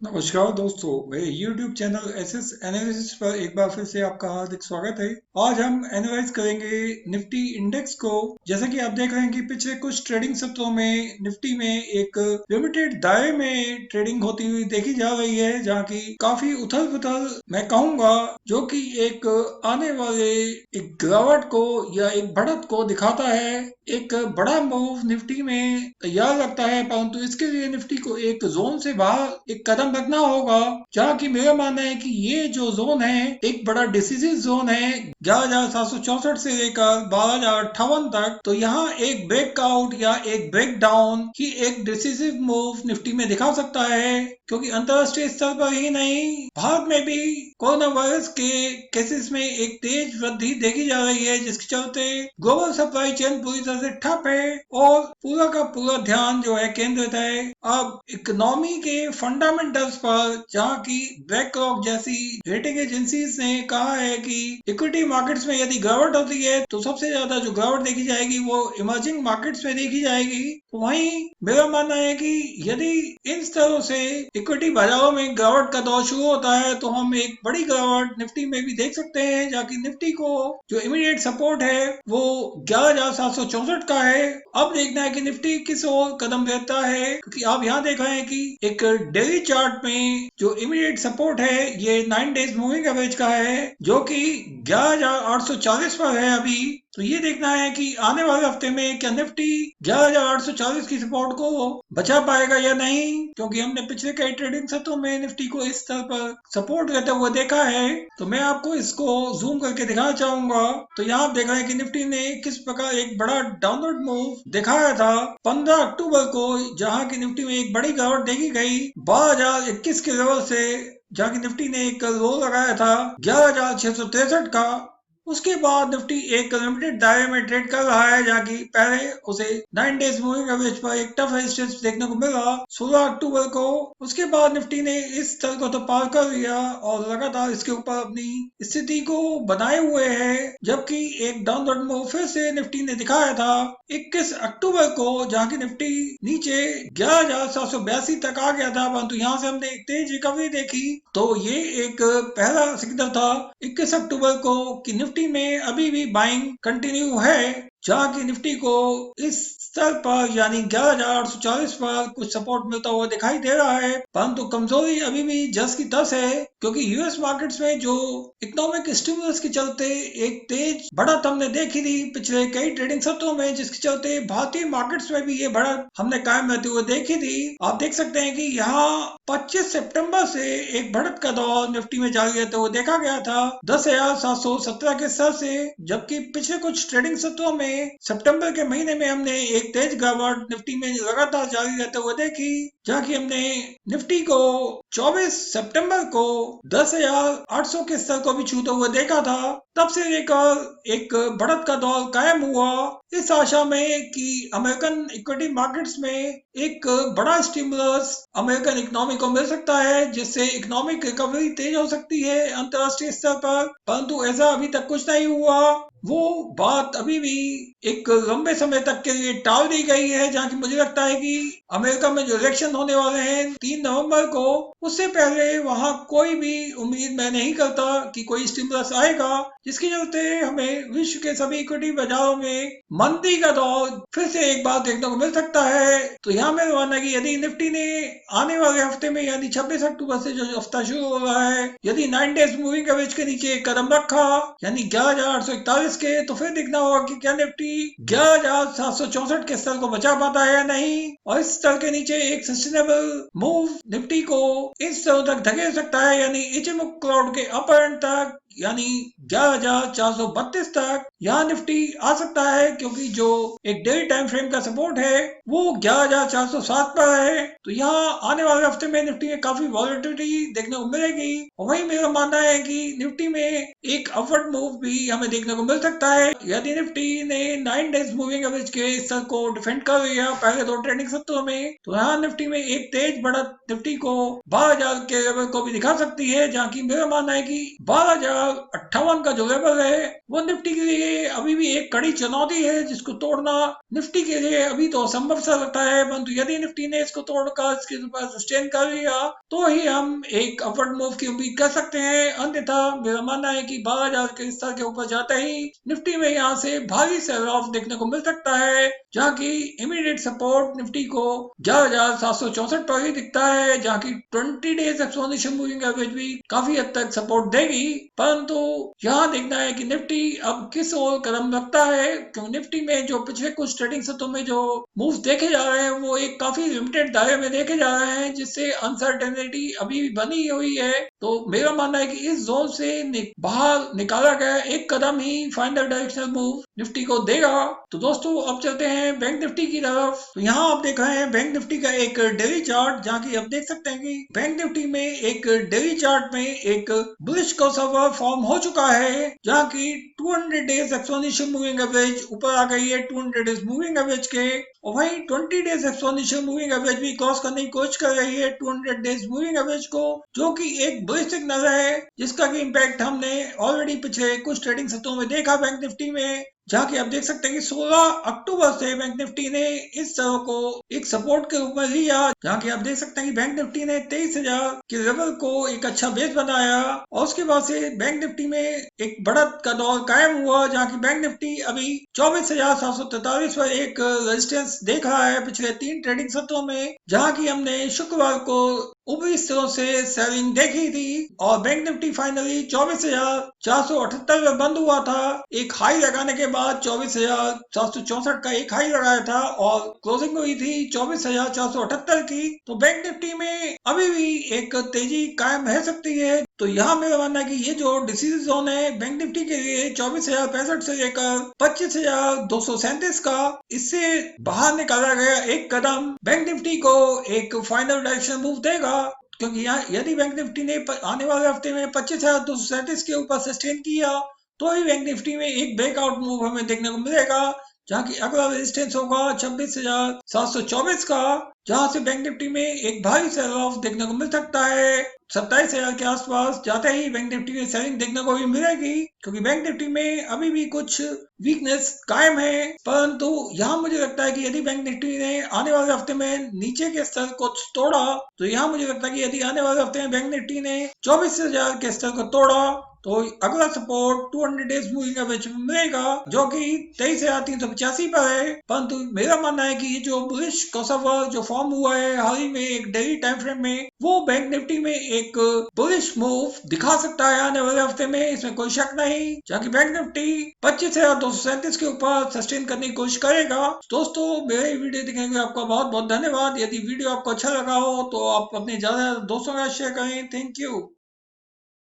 नमस्कार दोस्तों, मेरे YouTube चैनल एसएस एनालिसिस पर एक बार फिर से आपका हार्दिक स्वागत है। आज हम एनालाइज करेंगे निफ्टी इंडेक्स को। जैसा कि आप देख रहे हैं कि पिछले कुछ ट्रेडिंग सत्रों में निफ्टी में एक लिमिटेड दायरे में ट्रेडिंग होती हुई देखी जा रही है, जहां की काफी उथल पुथल मैं कहूंगा, जो कि एक आने वाले एक गिरावट को या एक बढ़त को दिखाता है। एक बड़ा मूव निफ्टी में तैयार लगता है, परंतु इसके लिए निफ्टी को एक जोन से बाहर एक कदम रखना होगा, जहाँ की मेरा मानना है कि ये जो जोन है एक बड़ा डिसिसिव जोन है 11,764 से लेकर 12,058 तक। तो यहाँ एक ब्रेकआउट या एक ब्रेक डाउन ही एक डिसिसिव मूव निफ्टी में दिखा सकता है, क्योंकि अंतरराष्ट्रीय स्तर पर ही नहीं, भारत में भी कोरोना वायरस के केसेस में एक तेज वृद्धि देखी जा रही है, जिसके चलते ग्लोबल सप्लाई चेन पूरी तरह से ठप है और पूरा का पूरा ध्यान जो है केंद्रित है अब इकोनॉमी के फंडामेंटल्स पर, जहां की ब्लैकरॉक जैसी रेटिंग एजेंसीज ने कहा है कि इक्विटी मार्केट्स में यदि गिरावट होती है तो सबसे ज्यादा जो गिरावट देखी जाएगी वो इमर्जिंग मार्केट्स में देखी जाएगी। वहीं मेरा मानना है कि यदि इन स्तरों से इक्विटी बाजारों में गिरावट का दौर शुरू होता है तो हम एक बड़ी गिरावट निफ्टी में भी देख सकते हैं, जहाँ की निफ्टी को जो इमीडिएट सपोर्ट है वो 11,764 का है। अब देखना है कि निफ्टी किस ओर कदम लेता है, क्योंकि आप यहाँ देख रहे हैं कि एक डेली चार्ट में जो इमीडिएट सपोर्ट है ये 9 डेज मूविंग एवरेज का है, जो कि 11,840 पर है अभी। तो ये देखना है कि आने वाले हफ्ते में क्या निफ्टी 11,840 की सपोर्ट को बचा पाएगा या नहीं, क्योंकि हमने पिछले कई ट्रेडिंग सत्रों में निफ्टी को इस स्तर पर सपोर्ट करते हुए देखा है। तो मैं आपको इसको जूम करके दिखाना चाहूंगा। तो यहाँ आप देख रहे हैं कि निफ्टी ने किस प्रकार एक बड़ा डाउनवर्ड मूव दिखाया था 15 अक्टूबर को, जहां की निफ्टी में एक बड़ी गिरावट देखी गई 12,021 के लेवल से, जहां की निफ्टी ने एक लो लगाया था 11,663 का। उसके बाद निफ्टी एक लिमिटेड दायरे में ट्रेड कर रहा है, जहाँ की पहले उसे 9 डेज मूविंग एवरेज पर एक टफ रेजिस्टेंस देखने को मिला 16 अक्टूबर को। उसके बाद निफ्टी ने इस स्तर को तो पार कर लिया और लगातार इसके ऊपर अपनी स्थिति को बनाए हुए है, जबकि एक डाउनवर्ड मूव फिर से निफ्टी ने दिखाया था 21 अक्टूबर को, जहाँ की निफ्टी नीचे 11,782 तक आ गया था, परंतु यहाँ से हमने एक तेज रिकवरी देखी। तो ये एक पहला सिग्नल था 21 अक्टूबर को कि निफ्टी में अभी भी बाइंग कंटिन्यू है, जहां की निफ्टी को इस स्तर पर यानी 11,840 पर कुछ सपोर्ट मिलता हुआ दिखाई दे रहा है, परंतु कमजोरी अभी भी जस की तस है, क्योंकि यूएस मार्केट्स में जो इकोनॉमिक स्टिमुलस के चलते एक तेज बढ़त हमने देखी थी पिछले कई ट्रेडिंग सत्रों में, जिसके चलते भारतीय मार्केट्स में भी ये बढ़त हमने कायम रहते हुए देखी थी। आप देख सकते हैं कि यहाँ 25 सितंबर से एक बढ़त का दौर निफ्टी में जारी रहते हुए देखा गया था 10,717 के स्तर से, जबकि पिछले कुछ ट्रेडिंग सत्रों में सितंबर के महीने में हमने एक तेज गिरावट निफ्टी में लगातार जारी रहते हुए देखी, जहाँ की हमने निफ्टी को 24 सितंबर को 10,800 के स्तर को भी छूते हुए देखा था। तब से लेकर एक बढ़त का दौर कायम हुआ, इस आशा में कि अमेरिकन इक्विटी मार्केट्स में एक बड़ा स्टिमुलस अमेरिकन इकोनॉमी को मिल सकता है, जिससे इकोनॉमिक रिकवरी तेज हो सकती है अंतरराष्ट्रीय स्तर पर, परंतु ऐसा अभी तक कुछ नहीं हुआ। वो बात अभी भी एक लंबे समय तक के लिए टाल दी गई है, जहाँ की मुझे लगता है कि अमेरिका में जो इलेक्शन होने वाले हैं 3 नवंबर को, उससे पहले वहां कोई भी उम्मीद मैं नहीं करता कि कोई स्टिमुलस आएगा, जिसके चलते हमें विश्व के सभी इक्विटी बाजारों में मंदी का दौर फिर से एक बार देखने को मिल सकता है। तो यहाँ मेरा मानना है कि यदि निफ्टी ने आने वाले हफ्ते में यानी 26 अक्टूबर से जो हफ्ता शुरू हो रहा है, यदि 9 डेज मूविंग एवरेज के नीचे एक कदम रखा यानी 11,841 के, तो फिर देखना होगा कि क्या निफ्टी 11,764 के स्तर को बचा पाता है या नहीं, और इस स्तर के नीचे एक सस्टेनेबल मूव निफ्टी को इस स्तर तक धकेल सकता है, यानी इचिमुक क्लाउड के अपर एंड तक, यानी 11,432 तक यहाँ निफ्टी आ सकता है, क्योंकि जो एक डेली टाइम फ्रेम का सपोर्ट है वो 11,407 पर है। तो यहाँ आने वाले हफ्ते में निफ्टी में काफी वॉलेटिलिटी देखने को मिलेगी, और वही मेरा मानना है कि निफ्टी में एक अपवर्ड मूव भी हमें देखने को मिल सकता है, यदि निफ्टी ने 9 डेज मूविंग एवरेज के स्तर को डिफेंड कर लिया पहले 2 ट्रेडिंग सत्रों में, तो यहाँ निफ्टी में एक तेज बढ़त निफ्टी को 12,000 के लेवल को भी दिखा सकती है, जहाँ की मेरा मानना है कि 12,000 23,058 का जो लेवल है वो निफ्टी के लिए अभी भी एक कड़ी चुनौती है, जिसको तोड़ना निफ्टी के लिए अभी तो असंभव सा लगता है। परंतु यदि निफ्टी ने इसको तोड़कर इसके ऊपर सस्टेन कर लिया तो ही हम एक अपवर्ड मूव की उम्मीद कर सकते हैं। अन्यथा मेरा मानना है कि 12,000 के स्तर के ऊपर जाते ही निफ्टी में यहाँ से भारी सेल ऑफ देखने को मिल सकता है, जहाँ की इमीडिएट सपोर्ट निफ्टी को 11,764 पर ही दिखता है, जहाँ की 20 डेज एक्सपोनेंशियल मूविंग एवरेज भी काफी हद तक सपोर्ट देगी। परंतु यहाँ देखना है कि निफ्टी अब किस ओर कदम रखता है, क्योंकि निफ्टी में जो पिछले कुछ ट्रेडिंग सत्रों में जो मूव देखे जा रहे हैं वो एक काफी लिमिटेड दायरे में देखे जा रहे हैं, जिससे अनसर्टेनिटी अभी भी बनी हुई है। तो मेरा मानना है कि इस जोन से बाहर निकाला गया एक कदम ही फाइनल डायरेक्शनल मूव निफ्टी को देगा। तो दोस्तों अब चलते हैं बैंक निफ्टी की तरफ। तो यहाँ आप देख रहे हैं बैंक निफ्टी का एक डेली चार्ट, जहाँ की आप देख सकते हैं कि बैंक निफ्टी में एक डेली चार्ट में एक बुलिश क्रॉसओवर फॉर्म हो चुका है, जहाँ की 200 डेज एक्सपोनेंशियल मूविंग एवरेज ऊपर आ गई है 200 डेज मूविंग एवरेज के, और वहीं 20 डेज एक्सपोनेंशियल मूविंग एवरेज भी क्रॉस करने की कोशिश कर रही है 200 डेज मूविंग एवरेज को, जो कि एक बुलिश सिग्नल है, जिसका कि इम्पैक्ट हमने ऑलरेडी पिछले कुछ ट्रेडिंग सत्रों में देखा बैंक निफ्टी में, जहाँ की आप देख सकते हैं कि 16 अक्टूबर से बैंक निफ्टी ने इस तरह को एक सपोर्ट के रूप में लिया, जहाँ की आप देख सकते हैं कि बैंक निफ्टी ने 23,000 के लेवल को एक अच्छा बेस बनाया, और उसके बाद से बैंक निफ्टी में एक बढ़त का दौर कायम हुआ, जहाँ की बैंक निफ्टी अभी 24,743 पर एक रेजिस्टेंस देख रहा है पिछले 3 ट्रेडिंग सत्रों में, जहाँ की हमने शुक्रवार को ऊपरी स्तरों से सेलिंग देखी थी, और बैंक निफ्टी फाइनली 24,478 में बंद हुआ था। एक हाई लगाने के बाद 24,764 का एक हाई लगाया था और क्लोजिंग हुई थी 24,478 की। तो बैंक निफ्टी में अभी भी एक तेजी कायम रह सकती है। तो यहाँ मेरा मानना है कि ये जो डिसीजन जोन है बैंक निफ्टी के लिए 24,065 से लेकर 25,237 का, इससे बाहर निकाला गया एक कदम बैंक निफ्टी को एक फाइनल डायरेक्शन मूव देगा, क्योंकि यहाँ यदि बैंक निफ्टी ने आने वाले हफ्ते में 25,237 के ऊपर सस्टेन किया तो ही बैंक निफ्टी में एक ब्रेकआउट मूव हमें देखने को मिलेगा, जहाँ की अगला रेजिस्टेंस होगा 26,724 का, जहाँ से बैंक निफ्टी में एक भारी सेल ऑफ देखने को मिल सकता है। 27,000 के आसपास जाते ही बैंक निफ्टी में सेलिंग देखने को भी मिलेगी, क्योंकि बैंक निफ्टी में अभी भी कुछ वीकनेस कायम है। परंतु यहाँ मुझे लगता है कि यदि बैंक निफ्टी ने आने वाले हफ्ते में नीचे के स्तर को तोड़ा, तो यहाँ मुझे लगता है कि यदि आने वाले हफ्ते में बैंक निफ्टी ने 24,000 के स्तर को तोड़ा तो अगला सपोर्ट 200 डेज मूविंग एवरेज में मिलेगा, जो कि 23,385 पर है। परंतु मेरा मानना है कि ये जो बुलिश क्रॉसओवर जो फॉर्म हुआ है हाल ही में एक डेली टाइम फ्रेम में, वो बैंक निफ्टी में एक बुलिश मूव दिखा सकता है आने वाले हफ्ते में, इसमें कोई शक नहीं, जबकि बैंक निफ्टी 25,237 के ऊपर सस्टेन करने की कोशिश करेगा। दोस्तों मेरे वीडियो देखने के लिए आपका बहुत बहुत धन्यवाद। यदि वीडियो आपको अच्छा लगा हो तो आप अपने ज्यादा दोस्तों के साथ शेयर करें। Thank you.